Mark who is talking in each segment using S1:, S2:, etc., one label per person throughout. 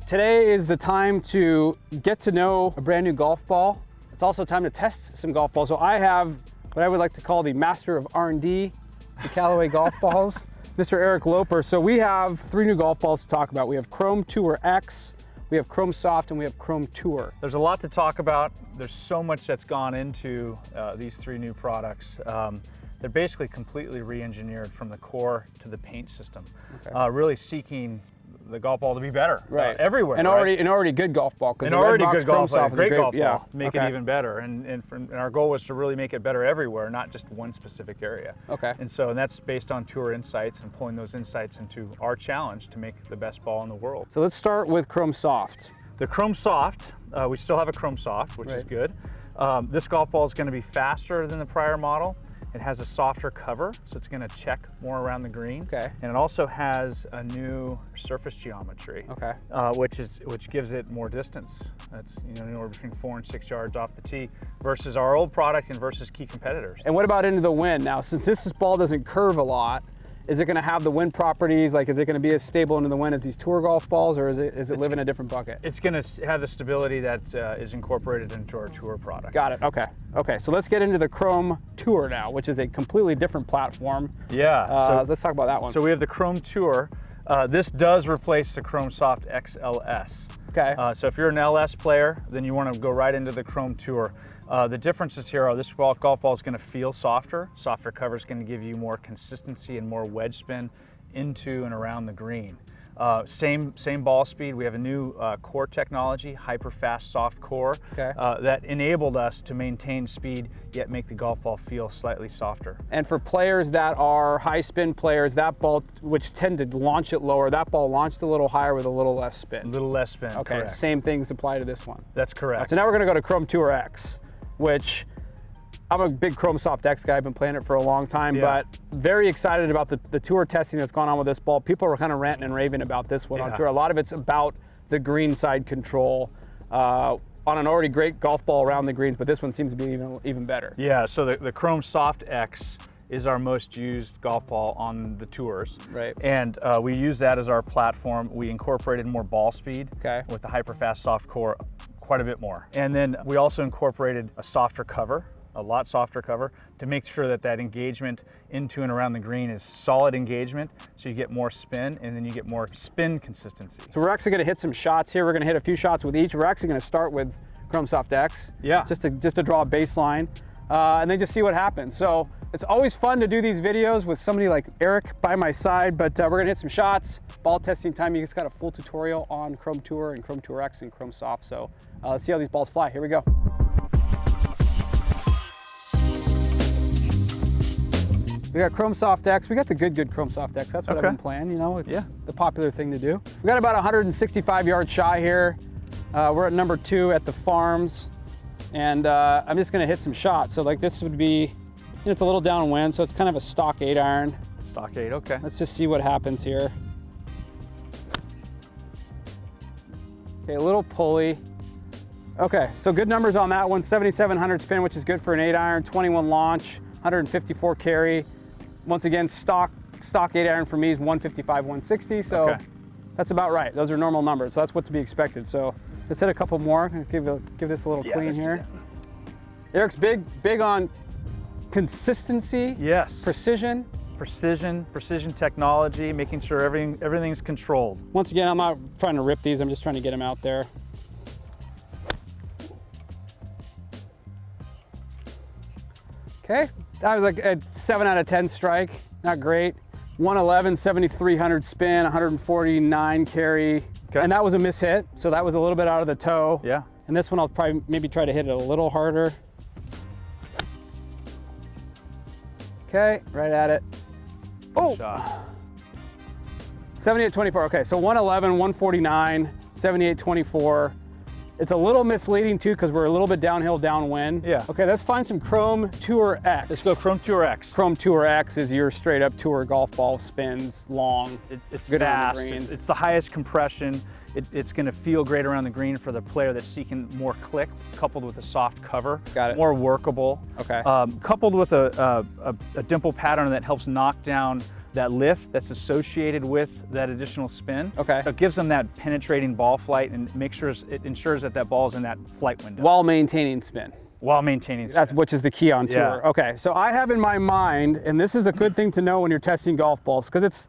S1: Today is the time to get to know a brand new golf ball. It's also time to test some golf balls. So I have what I would like to call the master of R&D, the Callaway golf balls, Mr. Eric Loper. So we have 3 new golf balls to talk about. We have Chrome X, we have Chrome Soft, and we have Chrome Tour.
S2: There's a lot to talk about. There's so much that's gone into these 3 new products. They're basically completely re-engineered from the core to the paint system, really seeking the golf ball to be better everywhere.
S1: And already good golf ball.
S2: An already good golf ball, great golf ball.
S1: Yeah.
S2: Make it even better. And our goal was to really make it better everywhere, not just one specific area. And that's based on tour insights and pulling those insights into our challenge to make the best ball in the world.
S1: So let's start with Chrome Soft.
S2: The Chrome Soft, we still have a Chrome Soft, which is good. This golf ball is going to be faster than the prior model. It has a softer cover, so it's going to check more around the green. And it also has a new surface geometry, which gives it more distance. That's anywhere between 4 and 6 yards off the tee versus our old product and versus key competitors.
S1: And what about into the wind? Now, since this ball doesn't curve a lot, is it going to have the wind properties? Like, is it going to be as stable into the wind as these tour golf balls, or is it live in a different bucket?
S2: It's going to have the stability that is incorporated into our tour product.
S1: Got it. Okay. So let's get into the Chrome Tour now, which is a completely different platform.
S2: So
S1: let's talk about that one.
S2: So we have the Chrome Tour. This does replace the Chrome Soft XLS. So if you're an LS player, then you want to go right into the Chrome Tour. The differences here are this golf ball is going to feel softer. Softer cover is going to give you more consistency and more wedge spin into and around the green. Same ball speed. We have a new core technology, hyper fast soft core, that enabled us to maintain speed yet make the golf ball feel slightly softer.
S1: And for players that are high spin players, that ball, which tend to launch it lower, that ball launched a little higher with a little less spin.
S2: A little less spin. Correct.
S1: Same things apply to this one.
S2: That's correct.
S1: So now we're going to go to Chrome Tour X, which I'm a big Chrome Soft X guy. I've been playing it for a long time, but very excited about the tour testing that's gone on with this ball. People are kind of ranting and raving about this one on tour. A lot of it's about the green side control on an already great golf ball around the greens, but this one seems to be even better.
S2: Yeah, so the Chrome Soft X is our most used golf ball on the tours. And we use that as our platform. We incorporated more ball speed with the hyper fast soft core quite a bit more. And then we also incorporated a softer cover, a lot softer cover, to make sure that engagement into and around the green is solid engagement, so you get more spin and then you get more spin consistency.
S1: So we're actually going to hit some shots here. We're going to hit a few shots with each. We're actually going to start with Chrome Soft X, just to draw a baseline, and then just see what happens. So it's always fun to do these videos with somebody like Eric by my side, but we're going to hit some shots. Ball testing time. You just got a full tutorial on Chrome Tour and Chrome Tour X and Chrome Soft. So let's see how these balls fly. Here we go. We got Chrome Soft X. We got the good Chrome Soft X. That's what I've been playing. It's the popular thing to do. We got about 165 yard shot here. We're at number 2 at the farms, and I'm just going to hit some shots. So like this would be, it's a little downwind, so it's kind of a stock 8 iron.
S2: Stock 8, okay.
S1: Let's just see what happens here. Okay, a little pulley. Okay, so good numbers on that one. 7,700 spin, which is good for an 8 iron. 21 launch, 154 carry. Once again, stock 8 iron for me is 155, 160. So that's about right. Those are normal numbers. So that's what to be expected. So let's hit a couple more. Give this a little clean here. Eric's big on consistency. Precision.
S2: Precision technology, making sure everything's controlled.
S1: Once again, I'm not trying to rip these. I'm just trying to get them out there. Okay, that was like a 7 out of 10 strike, not great. 111, 7,300 spin, 149 carry, and that was a miss hit, so that was a little bit out of the toe. And this one I'll probably maybe try to hit it a little harder. Okay, right at it. Oh! 78-24, okay, so 111, 149, 78-24. It's a little misleading too because we're a little bit downhill downwind. Okay, let's find some Chrome Tour X.
S2: Let's go Chrome Tour X.
S1: Chrome Tour X is your straight up tour golf ball, spins long.
S2: It's fast. It's the highest compression. It's going to feel great around the green for the player that's seeking more click, coupled with a soft cover. More workable. Coupled with a dimple pattern that helps knock down that lift that's associated with that additional spin.
S1: Okay.
S2: So it gives them that penetrating ball flight and it ensures that that ball's in that flight window.
S1: While maintaining spin.
S2: While maintaining spin.
S1: Which is the key on tour.
S2: Yeah.
S1: Okay, so I have in my mind, and this is a good thing to know when you're testing golf balls, because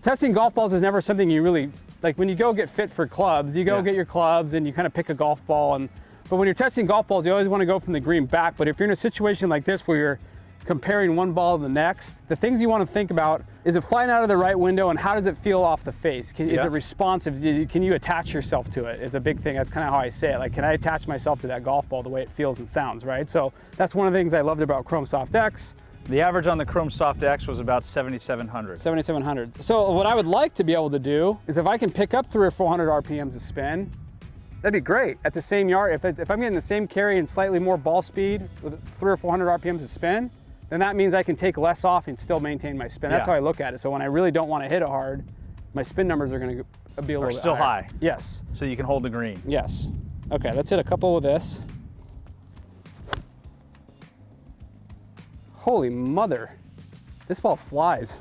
S1: testing golf balls is never something you really, like when you go get fit for clubs, you go get your clubs and you kind of pick a golf ball, but when you're testing golf balls, you always want to go from the green back. But if you're in a situation like this where you're comparing one ball to the next, the things you want to think about, is it flying out of the right window and how does it feel off the face? Is it responsive? Can you attach yourself to it? Is a big thing. That's kind of how I say it. Like, can I attach myself to that golf ball the way it feels and sounds, right? So that's one of the things I loved about Chrome Soft X.
S2: The average on the Chrome Soft X was about 7,700.
S1: 7,700. So what I would like to be able to do is if I can pick up 300 or 400 RPMs of spin, that'd be great. At the same yard, if I'm getting the same carry and slightly more ball speed with 300 or 400 RPMs of spin, then that means I can take less off and still maintain my spin. That's how I look at it. So when I really don't want to hit it hard, my spin numbers are going to be a little bit
S2: still
S1: higher.
S2: high.
S1: Yes.
S2: So you can hold the green.
S1: Yes. Okay, let's hit a couple with this. Holy mother, this ball flies.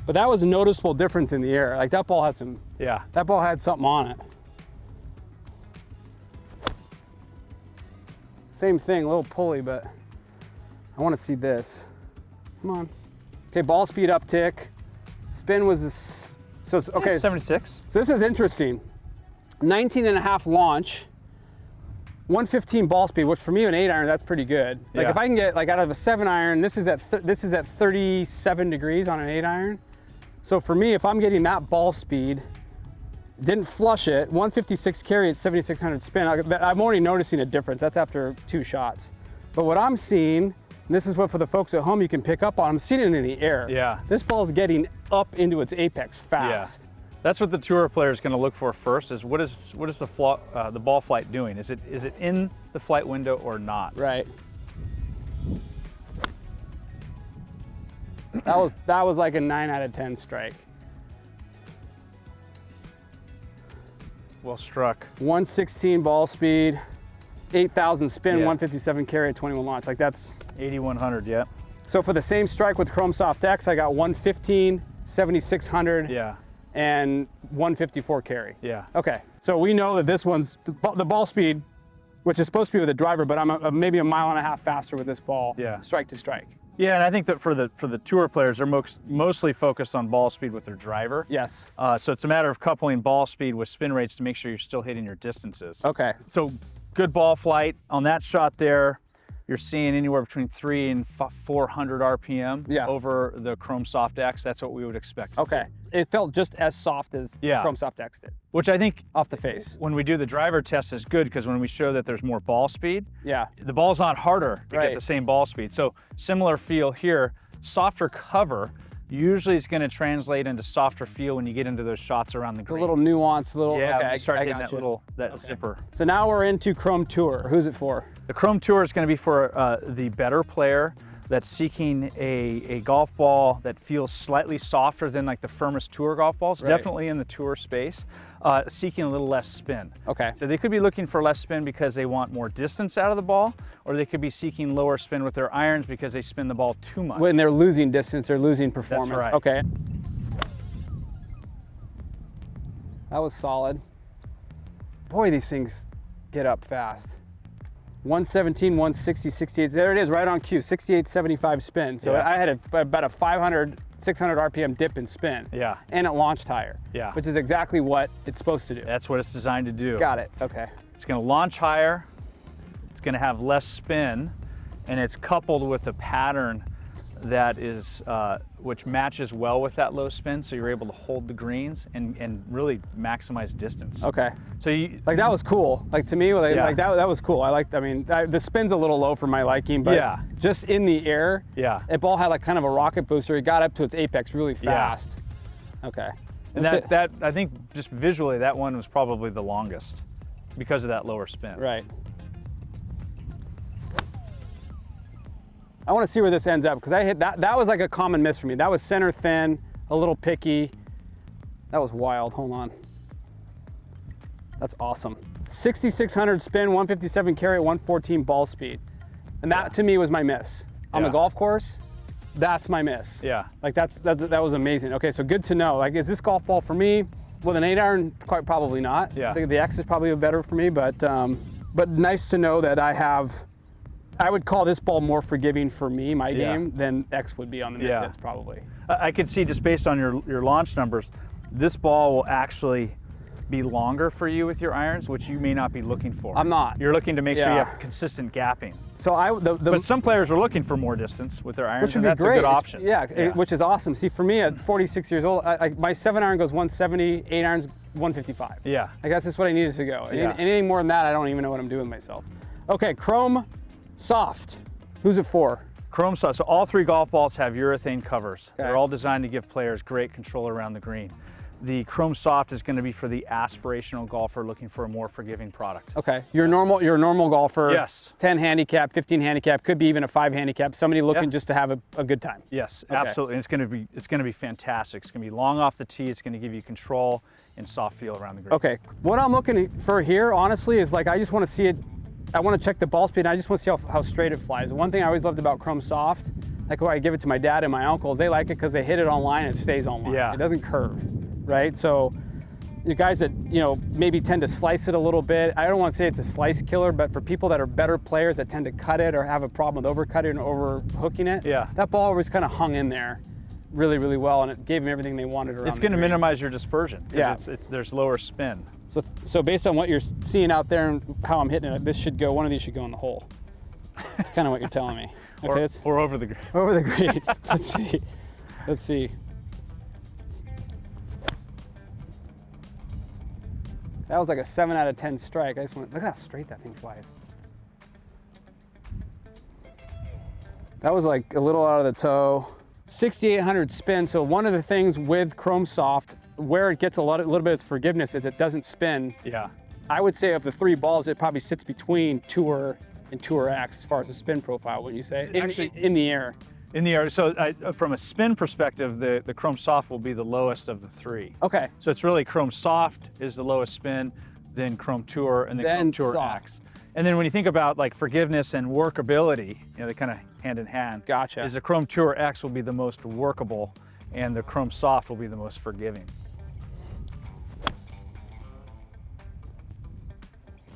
S1: But that was a noticeable difference in the air. Like that ball had that ball had something on it. Same thing, a little pulley, but I want to see this. Come on. Okay, ball speed uptick. Spin was this, so it's, okay.
S2: 76.
S1: So this is interesting. 19.5 launch, 115 ball speed, which for me an 8-iron, that's pretty good. Like if I can get like out of a 7-iron, this is at 37 degrees on an 8-iron. So for me, if I'm getting that ball speed, didn't flush it, 156 carry at 7,600 spin, I'm already noticing a difference. That's after 2 shots. But what I'm seeing, and this is what for the folks at home you can pick up on, I'm seeing it in the air.
S2: Yeah.
S1: This ball's getting up into its apex fast.
S2: Yeah. That's what the tour player is going to look for first, is what is the ball flight doing? Is it in the flight window or not?
S1: Right. That was like a 9 out of 10 strike.
S2: Well struck.
S1: 116 ball speed, 8,000 spin, 157 carry at 21 launch. Like that's
S2: 8,100, yeah.
S1: So for the same strike with Chrome Soft X, I got 115, 7,600, and 154 carry.
S2: Yeah.
S1: Okay, so we know that this one's the ball speed, which is supposed to be with a driver, but I'm maybe a mile and a half faster with this ball, strike to strike.
S2: Yeah, and I think that for the tour players, they're mostly focused on ball speed with their driver.
S1: Yes.
S2: So it's a matter of coupling ball speed with spin rates to make sure you're still hitting your distances.
S1: Okay.
S2: So good ball flight on that shot there. You're seeing anywhere between 300 and 400 RPM over the Chrome Soft X. That's what we would expect.
S1: Okay. It felt just as soft as Chrome Soft X did.
S2: Which I think
S1: off the face,
S2: when we do the driver test, is good, because when we show that there's more ball speed, the ball's not harder to get the same ball speed. So similar feel here, softer cover usually is going to translate into softer feel when you get into those shots around the green.
S1: The little nuance, okay,
S2: start hitting that zipper.
S1: So now we're into Chrome Tour. Who's it for?
S2: The Chrome Tour is going to be for the better player that's seeking a golf ball that feels slightly softer than like the firmest tour golf balls, definitely in the tour space, seeking a little less spin.
S1: Okay.
S2: So they could be looking for less spin because they want more distance out of the ball, or they could be seeking lower spin with their irons because they spin the ball too much.
S1: When they're losing distance, they're losing performance.
S2: That's right.
S1: Okay. That was solid. Boy, these things get up fast. 117, 160, 68. There it is, right on cue. 68, 75 spin. So I had about a 500, 600 RPM dip in spin.
S2: Yeah.
S1: And it launched higher.
S2: Yeah.
S1: Which is exactly what it's supposed to do.
S2: That's what it's designed to do.
S1: Got it. Okay.
S2: It's going to launch higher. It's going to have less spin, and it's coupled with a pattern that is which matches well with that low spin, so you're able to hold the greens and really maximize distance.
S1: Okay.
S2: So
S1: like that was cool. Like to me, like that was cool. I mean, the spin's a little low for my liking, but just in the air, that ball had like kind of a rocket booster. It got up to its apex really fast. Okay.
S2: And that I think just visually that one was probably the longest because of that lower spin.
S1: Right. I want to see where this ends up, because I hit that was like a common miss for me. That was center thin, a little picky. That was wild. Hold on. That's awesome. 6,600 spin, 157 carry, 114 ball speed. And that to me was my miss. On the golf course, that's my miss.
S2: Yeah.
S1: Like that was amazing. Okay, so good to know. Like, is this golf ball for me? With an 8-iron, quite probably not.
S2: Yeah.
S1: I think the X is probably better for me, but nice to know that I would call this ball more forgiving for me, my game, than X would be on the miss hits probably.
S2: I could see, just based on your launch numbers, this ball will actually be longer for you with your irons, which you may not be looking for.
S1: I'm not.
S2: You're looking to make sure you have consistent gapping.
S1: So
S2: but some players are looking for more distance with their irons,
S1: which would
S2: and
S1: be
S2: that's
S1: great.
S2: a good option.
S1: Which is awesome. See, for me at 46 years old, my 7-iron goes 170, 8-iron's 155.
S2: Yeah.
S1: Like, that's just what I needed to go. Anything more than that, I don't even know what I'm doing with myself. Okay, Chrome Soft. Who's it for?
S2: Chrome Soft. So all 3 golf balls have urethane covers. Okay. They're all designed to give players great control around the green. The Chrome Soft is going to be for the aspirational golfer looking for a more forgiving product.
S1: Okay, you're a normal golfer.
S2: Yes.
S1: 10 handicap, 15 handicap, could be even a 5 handicap. Somebody looking just to have a good time.
S2: Yes, absolutely. And it's going to be fantastic. It's going to be long off the tee. It's going to give you control and soft feel around the green.
S1: Okay, what I'm looking for here, honestly, is like I just want to see it. I want to check the ball speed. And I just want to see how straight it flies. One thing I always loved about Chrome Soft, like when I give it to my dad and my uncles, they like it because they hit it on line and it stays on line.
S2: Yeah.
S1: It doesn't curve. Right? So you guys that, maybe tend to slice it a little bit, I don't want to say it's a slice killer, but for people that are better players that tend to cut it or have a problem with overcutting or overhooking it, that ball always kind of hung in there really, really well, and it gave them everything they wanted around.
S2: It's going to minimize your dispersion. There's lower spin.
S1: So based on what you're seeing out there and how I'm hitting it, one of these should go in the hole. That's kind of what you're telling me. Okay,
S2: or over the green.
S1: Over the green. Let's see. That was like a 7 out of 10 strike. Look how straight that thing flies. That was like a little out of the toe. 6,800 spin. So one of the things with Chrome Soft, where it gets a little bit of forgiveness, is it doesn't spin.
S2: Yeah.
S1: I would say of the 3 balls, it probably sits between Tour and Tour X as far as the spin profile, wouldn't you say? Actually, in the air.
S2: In the air. So from a spin perspective, the Chrome Soft will be the lowest of the 3.
S1: Okay.
S2: So it's really Chrome Soft is the lowest spin, then Chrome Tour, and then Chrome Tour
S1: Soft.
S2: X. And then when you think about like forgiveness and workability, they kind of hand in hand.
S1: Gotcha.
S2: Is the Chrome Tour X will be the most workable, and the Chrome Soft will be the most forgiving.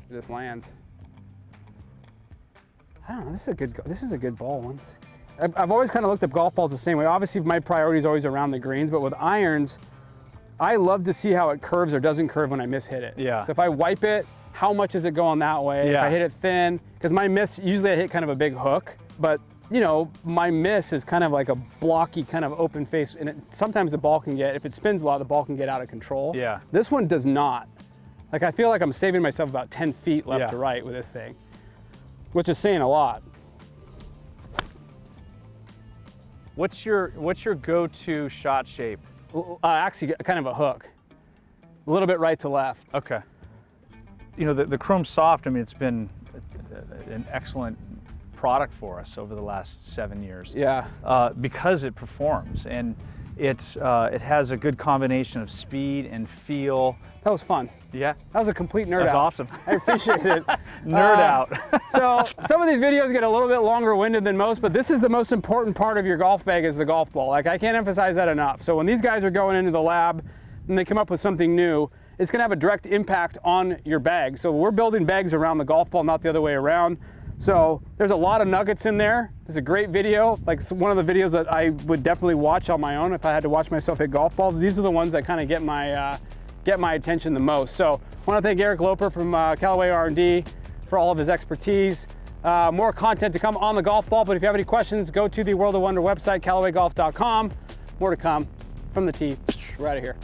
S1: This lands. I don't know. This is a good ball. 160. I've always kind of looked at golf balls the same way. Obviously, my priority is always around the greens, but with irons, I love to see how it curves or doesn't curve when I miss-hit it.
S2: Yeah.
S1: So if I wipe it, how much is it going that way?
S2: Yeah.
S1: If I hit it thin, because my miss, usually I hit kind of a big hook, but my miss is kind of like a blocky kind of open face, and sometimes the ball can get, if it spins a lot, the ball can get out of control.
S2: Yeah.
S1: This one does not. Like, I feel like I'm saving myself about 10 feet left to right with this thing, which is saying a lot.
S2: What's your go-to shot shape?
S1: Actually, kind of a hook. A little bit right to left.
S2: Okay. The Chrome Soft, it's been an excellent product for us over the last 7 years.
S1: Yeah.
S2: Because it performs, and it has a good combination of speed and feel.
S1: That was fun.
S2: Yeah.
S1: That was a complete nerd out.
S2: That's awesome.
S1: I appreciate it.
S2: Nerd out.
S1: So some of these videos get a little bit longer winded than most, but this is the most important part of your golf bag, is the golf ball. Like, I can't emphasize that enough. So when these guys are going into the lab and they come up with something new, it's gonna have a direct impact on your bag. So we're building bags around the golf ball, not the other way around. So there's a lot of nuggets in there. It's a great video, like one of the videos that I would definitely watch on my own if I had to watch myself hit golf balls. These are the ones that kind of get my attention the most. So I want to thank Eric Loper from Callaway R&D for all of his expertise. More content to come on the golf ball, but if you have any questions, go to the World of Wonder website, CallawayGolf.com. More to come from the tee. We're out of here.